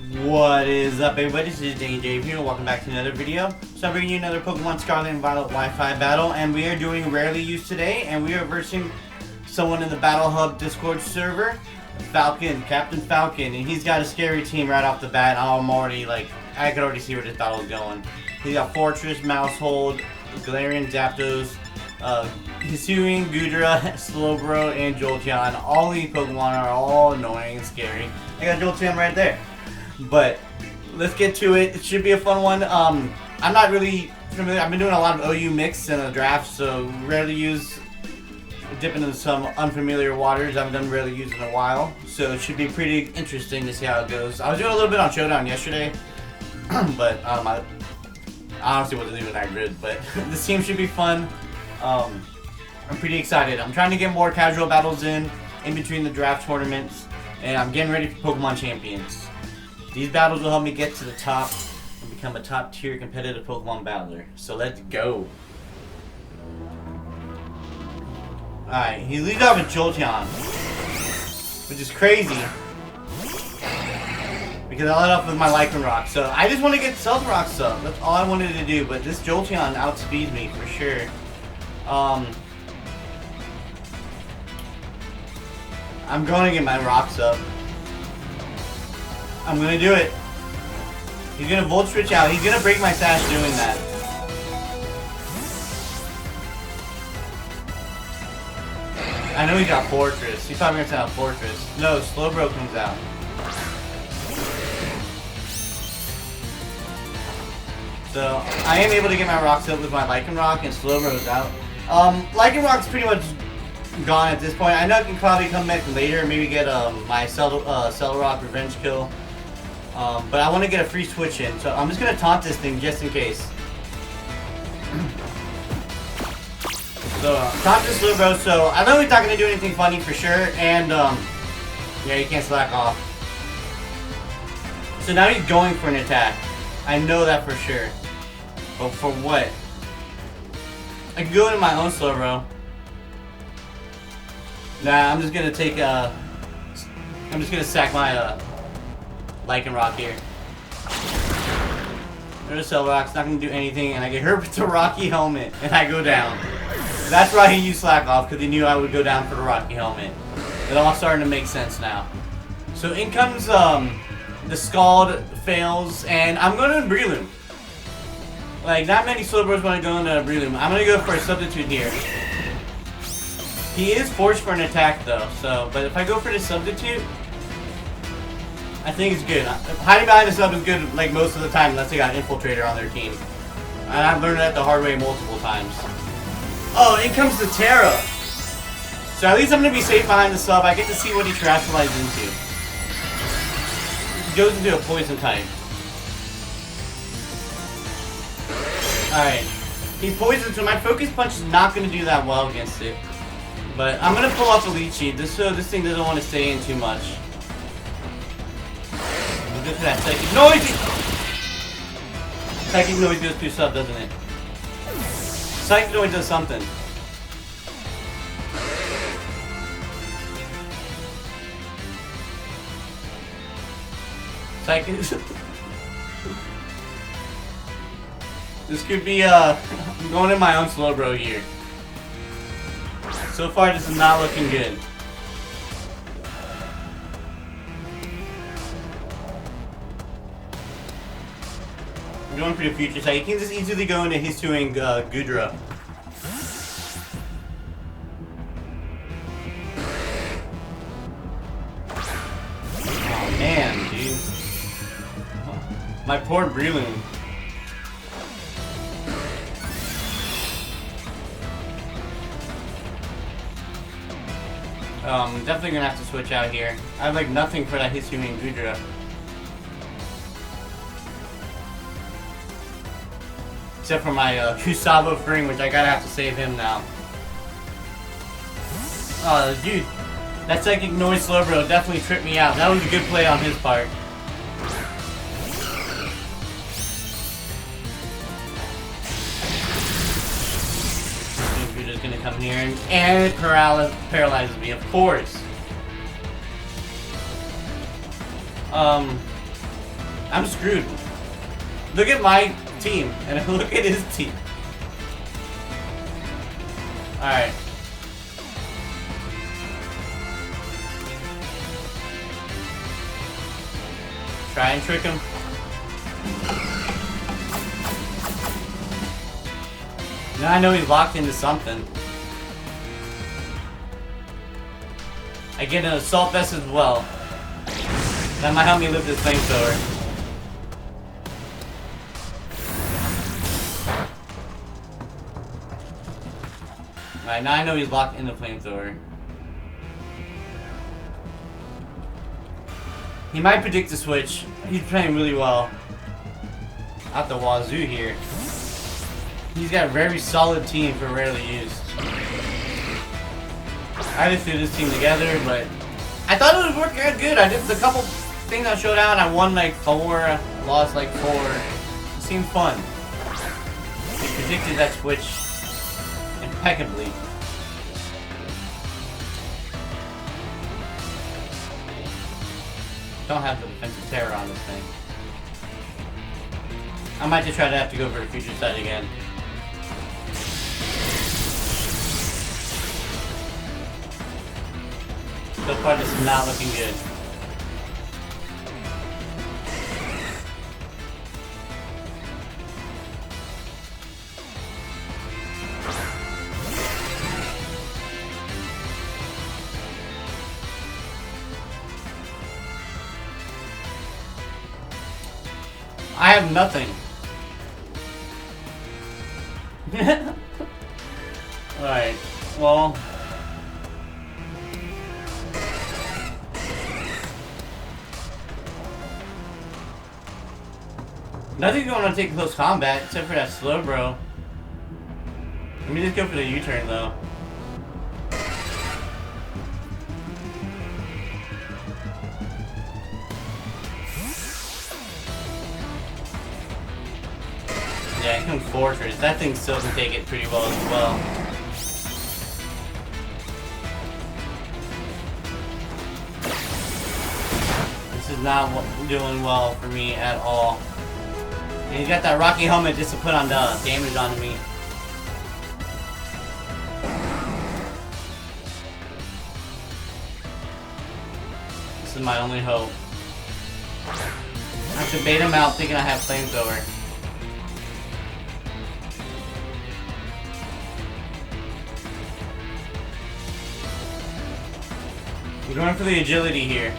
What is up, everybody? This is DJ here. Welcome back to another video. So I'm bringing you another Pokemon Scarlet and Violet Wi-Fi battle, and we are doing Rarely Used today, and we are versing someone in the Battle Hub Discord server, Captain Falcon, and he's got a scary team right off the bat. I'm already I could already see where this battle is going. He's got Fortress, Mousehold, Galarian, Zapdos, Hisuian, Goodra, Slowbro, and Jolteon. All these Pokemon are all annoying and scary. I got Jolteon right there. But let's get to it. It should be a fun one. I'm not really familiar. I've been doing a lot of OU mix in a draft, so rarely use dipping into some unfamiliar waters. I haven't done rarely use in a while, so it should be pretty interesting to see how it goes. I was doing a little bit on Showdown yesterday, but I honestly wasn't even that good. But this team should be fun. I'm pretty excited. I'm trying to get more casual battles in between the draft tournaments, and I'm getting ready for Pokemon Champions. These battles will help me get to the top and become a top tier competitive Pokemon battler. So let's go. Alright, he leads off with Jolteon, which is crazy because I led off with my Lycanroc. So I just want to get Stealth Rocks up. That's all I wanted to do, but this Jolteon outspeeds me for sure. I'm going to get my rocks up. I'm gonna do it. He's gonna Volt Switch out. He's gonna break my sash doing that. I know he got Fortress. He's probably gonna send out Fortress. No, Slowbro comes out. So I am able to get my rocks up with my Lycanroc, and Slowbro's out. Lycanroc's pretty much gone at this point. I know I can probably come back later and maybe get my Celerock revenge kill. But I want to get a free switch in, so I'm just going to taunt this thing just in case. So, taunt this Slowbro, so I know he's not going to do anything funny for sure, and, yeah, you can't slack off. So now he's going for an attack. I know that for sure. But for what? I can go into my own Slowbro. Nah, I'm just going to take, I'm just going to sack my, Lycanroc here. There's a Celerock's not going to do anything, and I get hurt with the Rocky Helmet, and I go down. That's why he used Slack Off, because he knew I would go down for the Rocky Helmet. It all starting to make sense now. So in comes the Scald fails, and I'm going to Breloom. Like, not many Slowbros want to go into Breloom. I'm going to go for a substitute here. He is forced for an attack though, so, but if I go for the substitute, I think it's good. Hiding behind the sub is good, like, most of the time, unless they got an Infiltrator on their team. And I've learned that the hard way multiple times. Oh, in comes the Terra. So at least I'm going to be safe behind the sub. I get to see what he Terastallizes into. He goes into a poison type. Alright. He's poisoned, so my Focus Punch is not going to do that well against it. But I'm going to pull off the Leech Seed, just so this thing doesn't want to stay in too much. Good for that Psychic Noise! Psychic Noise goes through sub, doesn't it? Psychic Noise does something. Psychic... This could be, I'm going in my own Slowbro here. So far, this is not looking good. Going for the future side. You can just easily go into Hisuian Goodra. Oh man, dude. My poor Breloom. Definitely gonna have to switch out here. I have like nothing for that Hisuian Goodra. Except for my Kusabo Fring, which I gotta have to save him now. Oh, dude. That Psychic Noise Slowbro definitely tripped me out. That was a good play on his part. Goodra is gonna come here and it paralyzes me, of course. I'm screwed. Look at my team, and look at his team. Alright. Try and trick him. Now I know he's locked into something. I get an assault vest as well. That might help me lift this flamethrower. Alright, now I know he's locked in the flamethrower. He might predict the switch. He's playing really well. Out the wazoo here. He's got a very solid team for rarely used. I just threw this team together, but I thought it would work good. I did a couple things I showed out. I won like 4, lost like 4. It seemed fun. He predicted that switch impeccably. Don't have the defensive terror on this thing. I might just try to have to go for the future sight again. So far, this is not looking good. I have nothing. Alright, well. Nothing's going to take close combat except for that slow bro. Let me just go for the U-turn though. Yeah, it comes Fortress. That thing still can take it pretty well as well. This is not doing well for me at all. And he's got that Rocky helmet just to put on the damage onto me. This is my only hope. I have to bait him out thinking I have flamethrower. We're going for the agility here.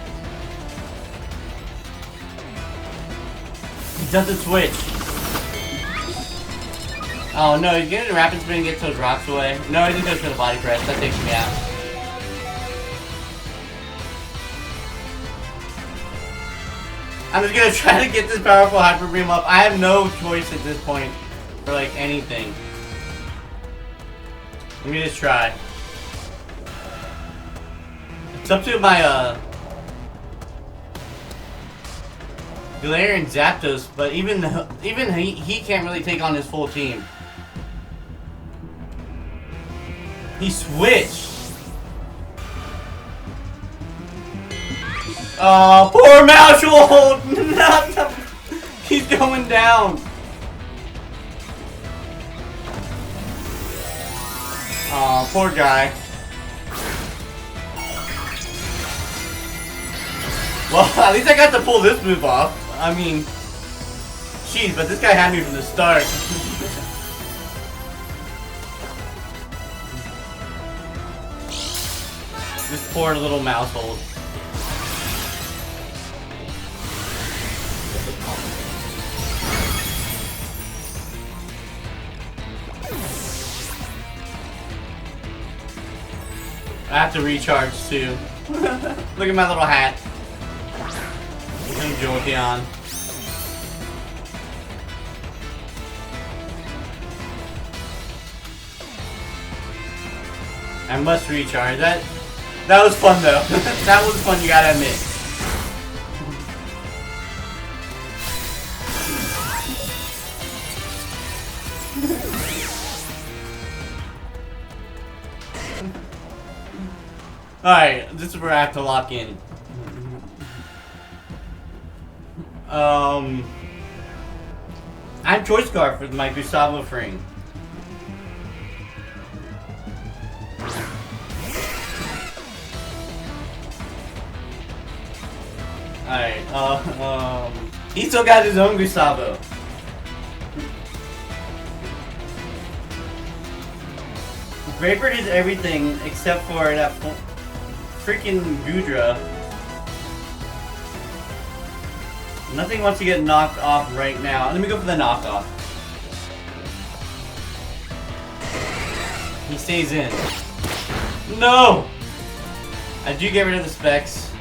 He doesn't switch. Oh no, he's getting a rapid spin and gets those rocks away. No, he just goes for the body press. That takes me out. I'm just gonna try to get this powerful Hyper Beam up. I have no choice at this point for like anything. Let me just try. It's up to my Galarian Zapdos, but even he can't really take on his full team. He switched. Oh, poor Mousehold! No, he's going down. Oh, poor guy. Well, at least I got to pull this move off. I mean, jeez, but this guy had me from the start. This poor little Mousehold. I have to recharge too. Look at my little hat. Jolteon. I must recharge. That was fun though. That was fun, you gotta admit. Alright, this is where I have to lock in. I'm choice card for my Gustavo frame. Alright, he still got his own Gustavo. Grapefruit is everything except for that freaking Goodra. Nothing wants to get knocked off right now. Let me go for the knockoff. He stays in. No! I do get rid of the specs.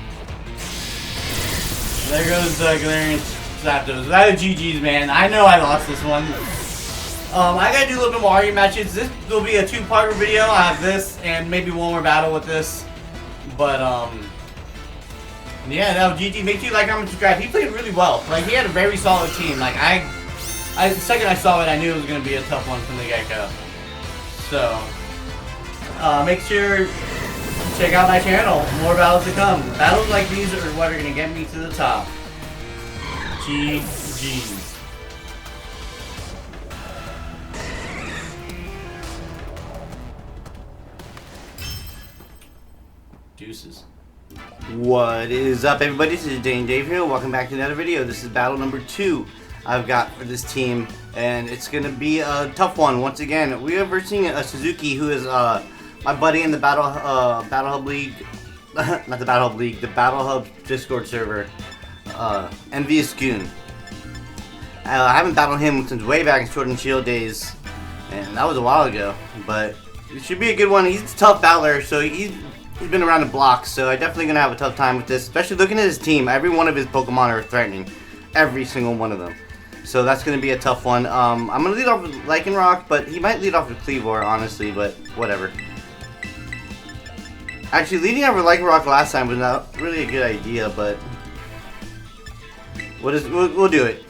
There goes the Galarian Zapdos. That was GG's, man. I know I lost this one. I gotta do a little bit more Mario matches. This will be a two-part video. I have this and maybe one more battle with this. But, yeah, that was GG. Make sure you like, comment, subscribe. He played really well. Like, he had a very solid team. Like, the second I saw it, I knew it was gonna be a tough one from the get-go. So, make sure check out my channel. More battles to come. Battles like these are what are gonna get me to the top. GG. Deuces. What is up, everybody? This is Dave here. Welcome back to another video. This is battle number 2 I've got for this team, and it's gonna be a tough one once again. We are versing a Suzuki, who is my buddy in the Battle Hub League, not the Battle Hub League, the Battle Hub Discord server, Envious Goon. I haven't battled him since way back in Sword and Shield days, and that was a while ago. But it should be a good one. He's a tough battler, so he's been around the block, so I'm definitely gonna have a tough time with this. Especially looking at his team, every one of his Pokemon are threatening, every single one of them. So that's gonna be a tough one. I'm gonna lead off with Lycanroc, but he might lead off with Cleavor, honestly. But whatever. Actually, leading off with Lycanroc last time was not really a good idea, but we'll do it.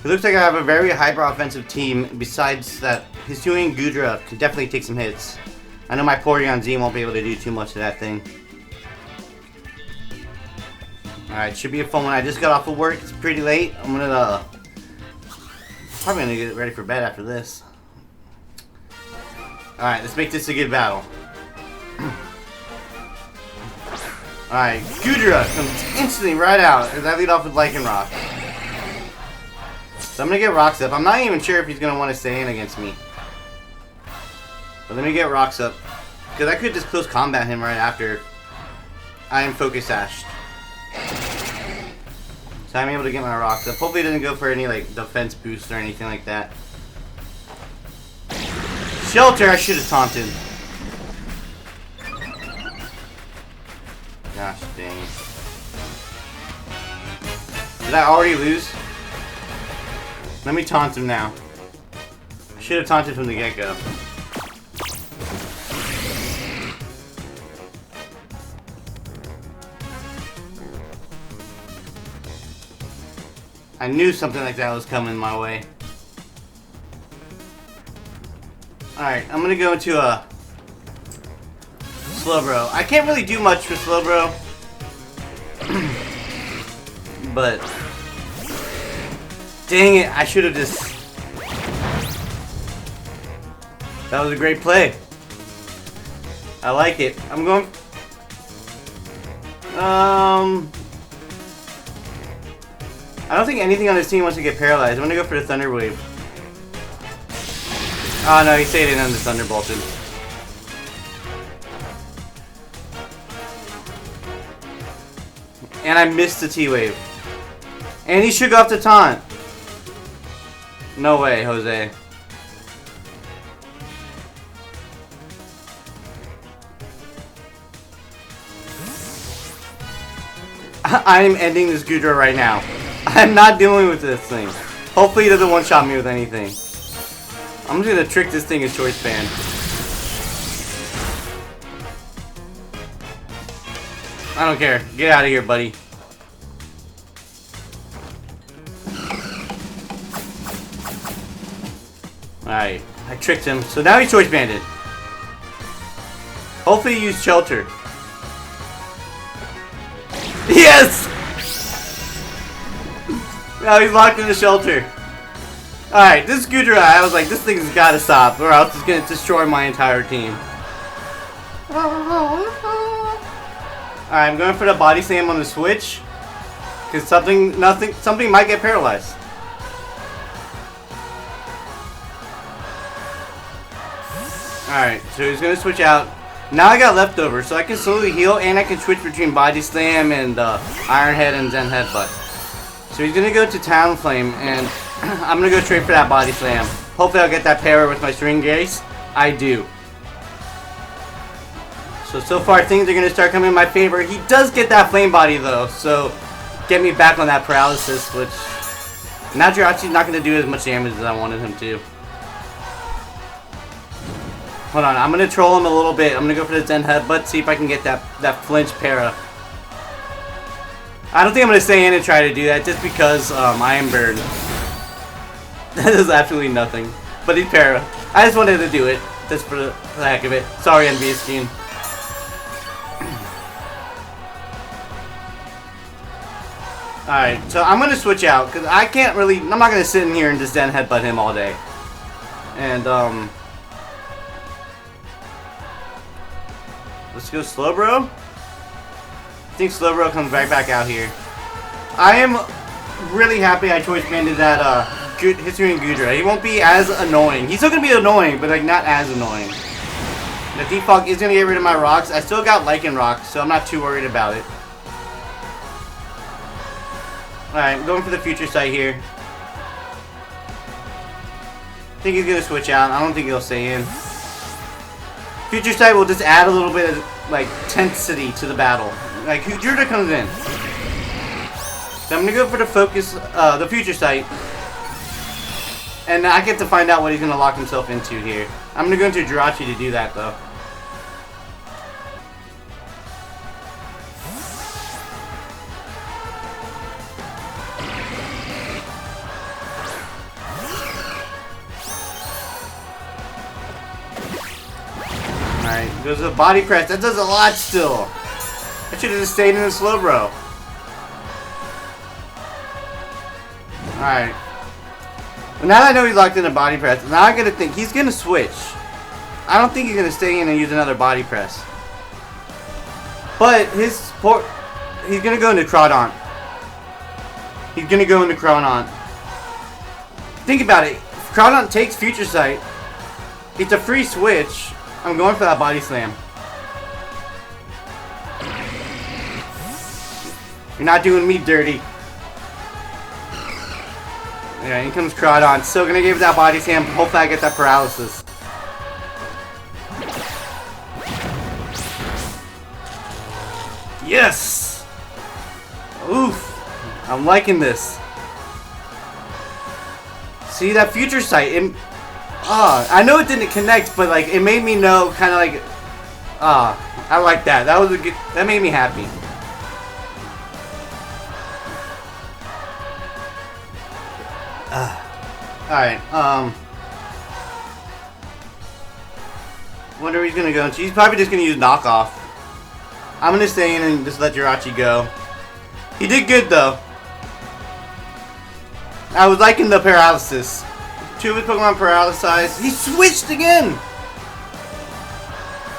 It looks like I have a very hyper offensive team. Besides that, his Hisuian Goodra can definitely take some hits. I know my Porygon Z won't be able to do too much of that thing. Alright, should be a fun one. I just got off of work. It's pretty late. I'm gonna probably gonna get ready for bed after this. Alright, let's make this a good battle. Alright, Goodra comes instantly right out as I lead off with Lycanroc. So I'm gonna get Rocks up. I'm not even sure if he's gonna want to stay in against me. But let me get Rocks up, because I could just close combat him right after I am Focus Sashed. So I'm able to get my Rocks up. Hopefully it doesn't go for any like defense boost or anything like that. Shelter, I should have taunted. Gosh dang it. Did I already lose? Let me taunt him now. I should have taunted from the get-go. I knew something like that was coming my way. Alright, I'm gonna go into a Slowbro. I can't really do much for Slowbro. But dang it, I should have just... That was a great play. I like it. I'm going... I don't think anything on this team wants to get paralyzed. I'm gonna go for the Thunder Wave. Oh no, he stayed in on the Thunderbolted. And I missed the T-Wave. And he shook off the taunt. No way, Jose. I'm ending this Goodra right now. I'm not dealing with this thing. Hopefully he doesn't one-shot me with anything. I'm just gonna trick this thing as Choice Band. I don't care. Get out of here, buddy. Alright, I tricked him. So now he's Choice Banded. Hopefully he used Shelter. Yes! No, he's locked in the shelter. Alright, this Gudra, I was like, this thing's gotta stop, or else it's gonna destroy my entire team. Alright, I'm going for the body slam on the switch. Because something might get paralyzed. Alright, so he's gonna switch out. Now I got leftovers, so I can slowly heal and I can switch between body slam and Iron Head and Zen Headbutt. So he's gonna go to Talonflame and I'm gonna go straight for that body slam. Hopefully I'll get that para with my string grace. I do. So far things are gonna start coming in my favor. He does get that flame body though, so get me back on that paralysis, which now Jirachi's not gonna do as much damage as I wanted him to. Hold on, I'm gonna troll him a little bit. I'm gonna go for the Zen Headbutt, see if I can get that flinch para. I don't think I'm gonna stay in and try to do that just because I am burned. That does absolutely nothing. But he's para. I just wanted to do it, just for the heck of it. Sorry, NVS team. Alright, so I'm gonna switch out, because I can't really, I'm not gonna sit in here and just Zen Headbutt him all day. And, let's go Slowbro. I think Slowbro comes right back out here. I am really happy I choice banded that, Hitsuri and Gudra. He won't be as annoying. He's still gonna be annoying, but like not as annoying. The Defog is gonna get rid of my rocks. I still got Lycan rocks, so I'm not too worried about it. Alright, I'm going for the future sight here. I think he's gonna switch out. I don't think he'll stay in. Future sight will just add a little bit of like tensity to the battle. Like Gudra comes in. So I'm gonna go for the focus, the future sight. And I get to find out what he's gonna lock himself into here. I'm gonna go into Jirachi to do that though. Alright, goes a body press. That does a lot still. I should have just stayed in the Slowbro. Alright. Well, now that I know he's locked in a body press, now I gotta think he's gonna switch. I don't think he's gonna stay in and use another body press. But he's gonna go into Crawdaunt. He's gonna go into Crawdaunt. Think about it. If Crawdaunt takes Future Sight, it's a free switch. I'm going for that body slam. You're not doing me dirty. Yeah, here comes Crawdaunt. Still gonna give that body slam. Hopefully I get that paralysis. Yes! Oof. I'm liking this. See that future sight? I know it didn't connect, but like it made me know, kind of like, I like that. That was a good. That made me happy. Alright, wonder where he's gonna go. He's probably just gonna use knockoff. I'm gonna stay in and just let Jirachi go. He did good though. I was liking the paralysis. Two of his Pokemon paralyzed. He switched again!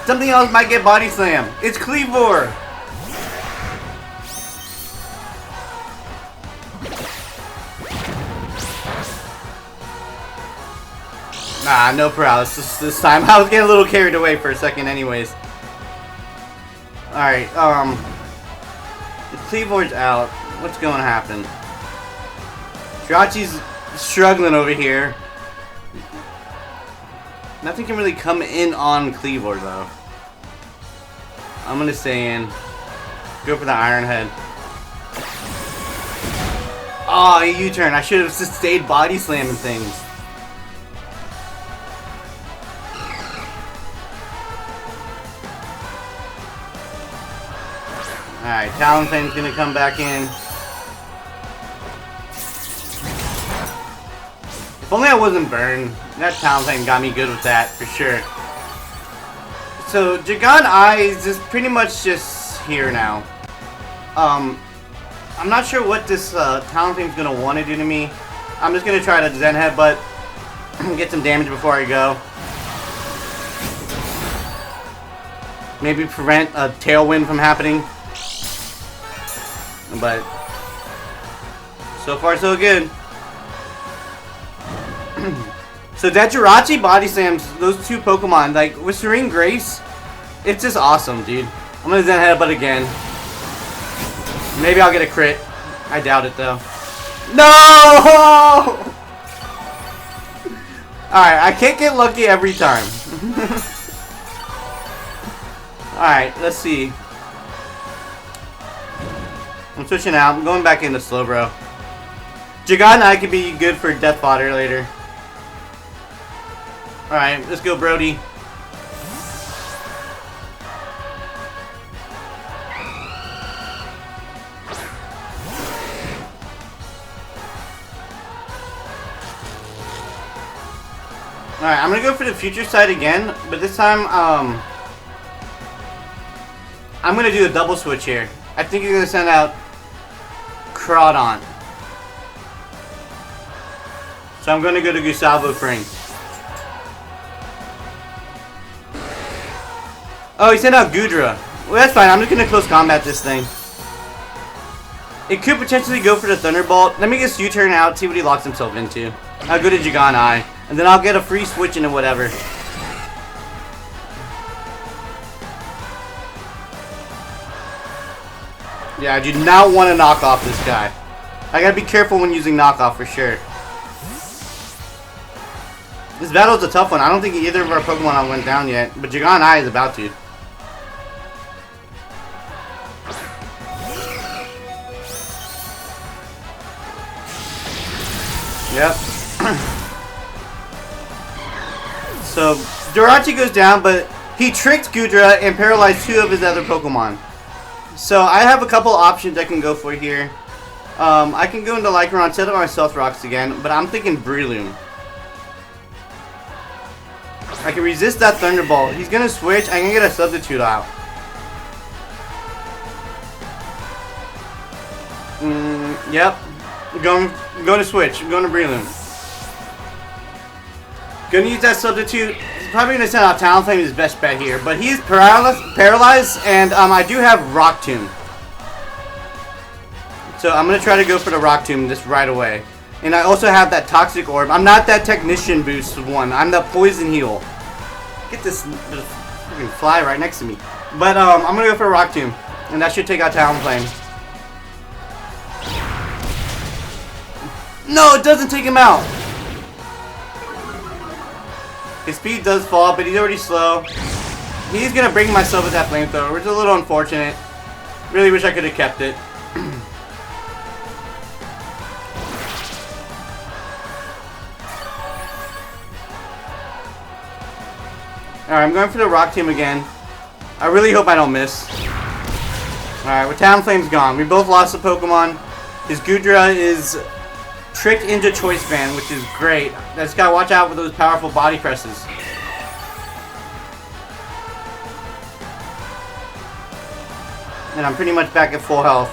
Something else might get body slam. It's Cleavor! Nah, no paralysis this time. I was getting a little carried away for a second anyways. Alright, the Cleavor's out. What's going to happen? Jirachi's struggling over here. Nothing can really come in on Cleavor though. I'm gonna stay in. Go for the Iron Head. Oh, a U-turn. I should have just stayed body slamming things. Alright, Talonflame's gonna come back in. If only I wasn't burned. That Talonflame got me good with that, for sure. So, Jagan Eye is just pretty much just here now. I'm not sure what this Talonflame's gonna want to do to me. I'm just gonna try to Zen Headbutt, get some damage before I go. Maybe prevent a Tailwind from happening. But so far so good. So that Jirachi body slams those two Pokemon, like with Serene Grace, it's just awesome, dude. I'm gonna Zen Headbutt again. Maybe I'll get a crit. I doubt it though. No! Alright, I can't get lucky every time. Alright, let's see. I'm switching out. I'm going back into Slowbro. Giganai could be good for death fodder later. Alright, let's go, Brody. Alright, I'm gonna go for the future side again, but this time, I'm gonna do a double switch here. I think he's gonna send out Crawdon. So I'm gonna go to Gustavo Fring. Oh, he sent out Goodra. Well, that's fine. I'm just gonna close combat this thing. It could potentially go for the Thunderbolt. Let me just U-turn out, see what he locks himself into. I'll go to Giganai, and then I'll get a free switch into whatever. Yeah, I do not want to knock off this guy. I gotta be careful when using knockoff for sure. This battle's a tough one. I don't think either of our Pokemon went down yet, but Giganai is about to. Yep. So, Jirachi goes down, but he tricked Goodra and paralyzed two of his other Pokemon. So, I have a couple options I can go for here. I can go into Lycaron, set up my Stealth Rocks again, but I'm thinking Breloom. I can resist that Thunderbolt. He's gonna switch. I can get a substitute out. Yep. Going to switch. I'm going to Breloom. Gonna use that substitute. He's probably gonna send out Talonflame, his best bet here, but he's paralyzed, and I do have Rock Tomb. So I'm gonna try to go for the Rock Tomb just right away. And I also have that Toxic Orb. I'm not that Technician boost one. I'm the Poison Heal. Get this freaking fly right next to me. But I'm gonna go for a Rock Tomb, and that should take out Talonflame. No, it doesn't take him out. His speed does fall, but he's already slow. He's gonna bring myself with that flamethrower, which is a little unfortunate. Really wish I could have kept it. Alright, I'm going for the Rock Team again. I really hope I don't miss. Alright, with Talonflame's gone. We both lost a Pokemon. His Goodra is tricked into Choice Band, which is great. Just gotta watch out for those powerful body presses. And I'm pretty much back at full health.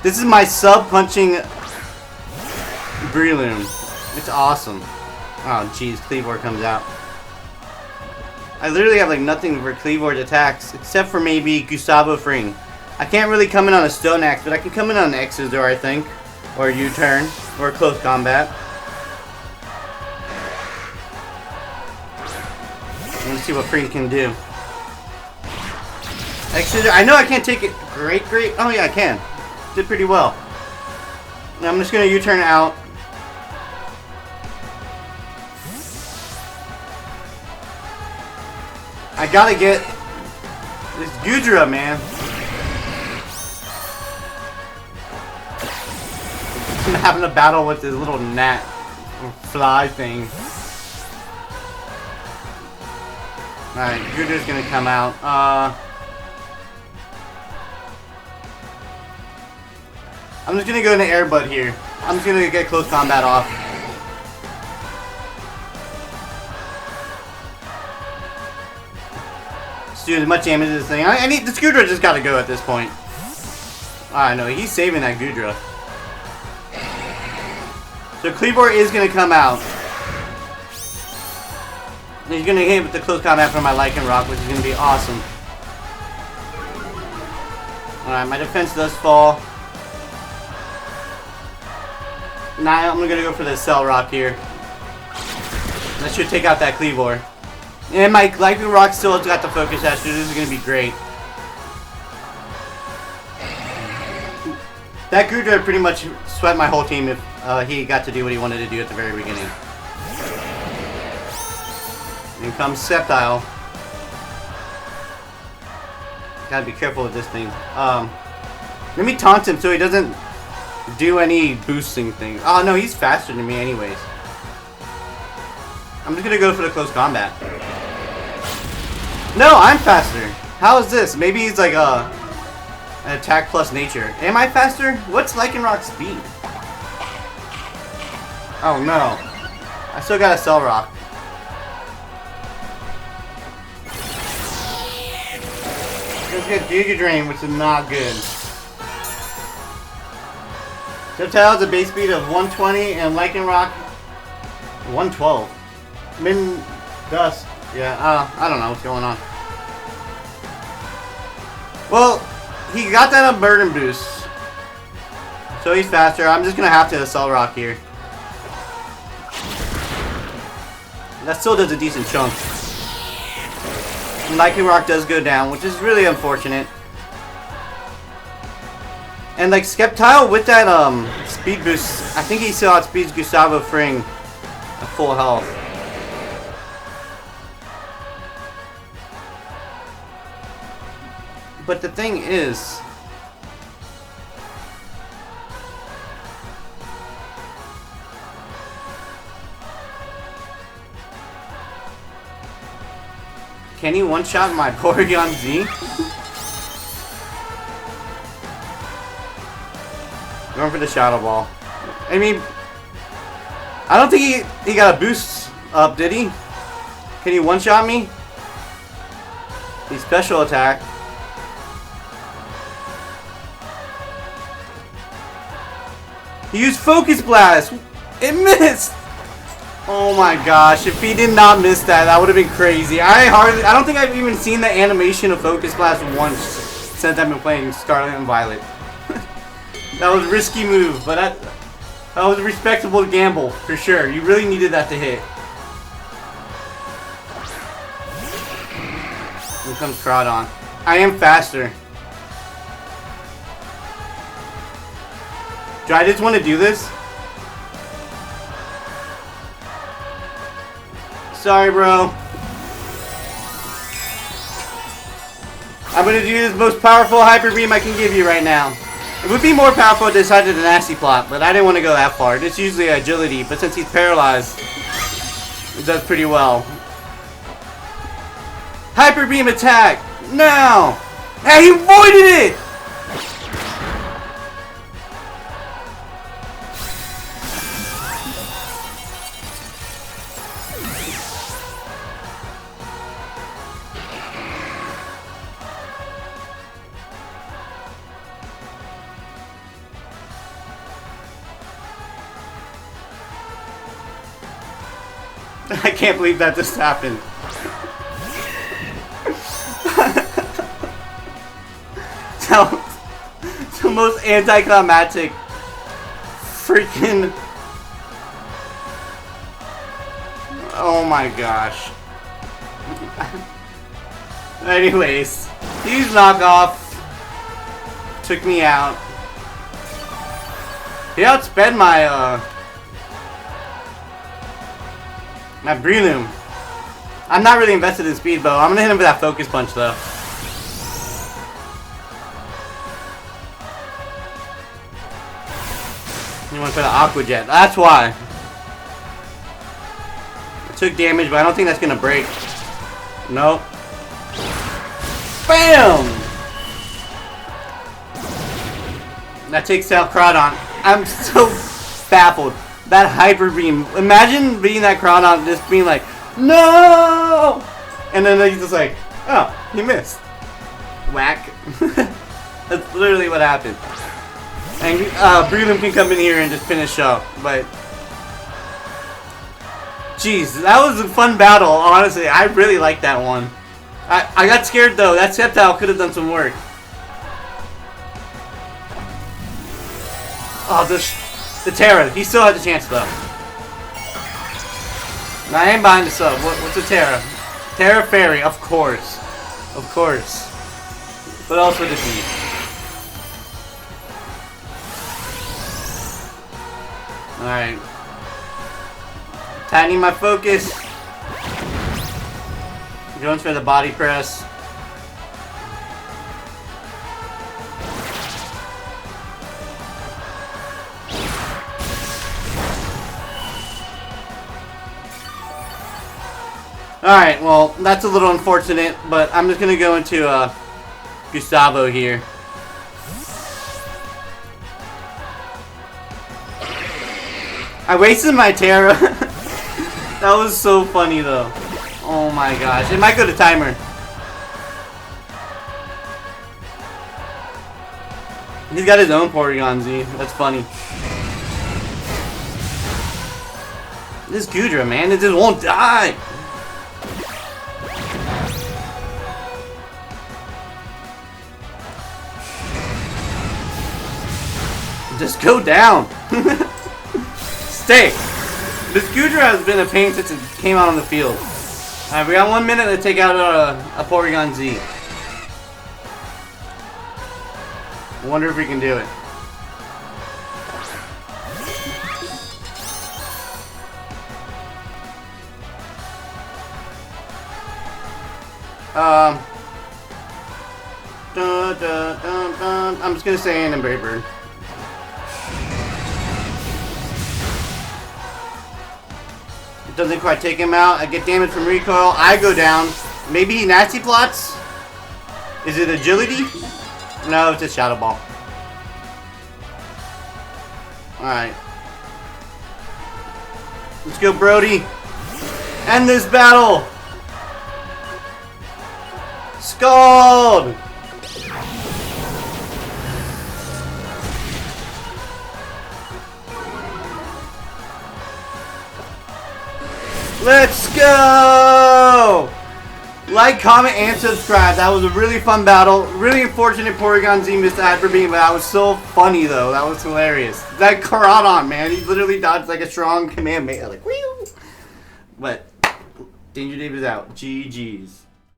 This is my sub-punching Breloom. It's awesome. Oh jeez, Cleavor comes out. I literally have like nothing for Cleavor's attacks, except for maybe Gustavo Fring. I can't really come in on a Stone Axe, but I can come in on an Exeter, I think. Or a U-turn. Or a close combat. Let's see what Fring can do. Exeter, I know I can't take it great. Oh yeah, I can. Did pretty well. Now I'm just going to U-turn out. I gotta get this Goodra, man. I'm having a battle with this little gnat fly thing. Alright, Goodra's gonna come out. I'm just gonna go into Air Bud here. I'm just gonna get close combat off. do as much damage as this thing. I need the Scudra just gotta go at this point. I know he's saving that Gudra. So Kleavor is gonna come out. He's gonna hit with the close combat from my Lycanroc, which is gonna be awesome. Alright, my defense does fall. Now I'm gonna go for the Cell Rock here. That should take out that Kleavor. And my Lycanroc still has got the Focus Sash, so this is gonna be great. That Gudra pretty much swept my whole team if he got to do what he wanted to do at the very beginning. In comes Sceptile. Gotta be careful with this thing. Let me taunt him so he doesn't do any boosting thing. Oh no, he's faster than me anyways. I'm just gonna go for the close combat. No, I'm faster. How is this? Maybe he's like an attack plus nature. Am I faster? What's Lycanroc's speed? Oh no. I still got a Cell Rock. Let's get Giga Drain, which is not good. Sceptile has a base speed of 120 and Lycanroc 112. Min Dust. Yeah, I don't know what's going on. Well, he got that on Burden Boost. So he's faster. I'm just going to have to Cell Rock here. That still does a decent chunk. Lycanroc does go down, which is really unfortunate. And like Sceptile with that speed boost, I think he still outspeeds Gustavo Fring at full health. But the thing is, can he one-shot my Porygon Z? Going for the Shadow Ball. I mean, I don't think he got a boost up, did he? Can he one-shot me? He special attack. He used Focus Blast! It missed! Oh my gosh, if he did not miss that, that would have been crazy. I don't think I've even seen the animation of Focus Blast once since I've been playing Scarlet and Violet. That was a risky move, but that was a respectable gamble, for sure. You really needed that to hit. Here comes Crawdon. I am faster. Do I just want to do this? Sorry, bro. I'm gonna do this most powerful Hyper Beam I can give you right now. It would be more powerful if I decided a nasty plot, but I didn't want to go that far. It's usually agility, but since he's paralyzed, it does pretty well. Hyper Beam attack! Now! Hey, he avoided it! I can't believe that just happened. It's the most anticlimactic freaking... Oh my gosh. Anyways, these knockoff took me out. He outsped my my Breloom. I'm not really invested in Speed Bow. I'm gonna hit him with that Focus Punch though. He went for the Aqua Jet. That's why. It took damage, but I don't think that's gonna break. Nope. Bam! That takes out Crawdon. I'm so baffled. That Hyper Beam. Imagine being that Crawdon just being like, no! And then he's just like, oh. He missed. Whack. That's literally what happened. And Breland can come in here and just finish up, but jeez, that was a fun battle. Honestly, I really liked that one. I got scared though. That Sceptile could have done some work. Oh, the Terra. He still had the chance though. No, I ain't buying this up. What's the Terra? Terra Fairy, of course. Of course. But also defeat. Alright. Tightening my focus. Going for the body press. Alright, well, that's a little unfortunate, but I'm just gonna go into Gustavo here. I wasted my Terra. That was so funny though. Oh my gosh. It might go to timer. He's got his own Porygon Z. That's funny. This Gudra, man, it just won't die. Just go down. Stay. This Gudra has been a pain since it came out on the field. Alright, we got 1 minute to take out a Porygon Z. I wonder if we can do it. I'm just gonna say an Brave Bird. Doesn't quite take him out. I get damage from recoil. I go down. Maybe he nasty plots? Is it agility? No, it's a shadow ball. Alright. Let's go, Brody. End this battle. Scald! Let's go! Like, comment, and subscribe. That was a really fun battle. Really unfortunate Porygon Z missed ad for being, but that was so funny though. That was hilarious. That Caradon, man, he literally dodged like a strong Kamehameha, like whew. But Danger Dave is out. GG's.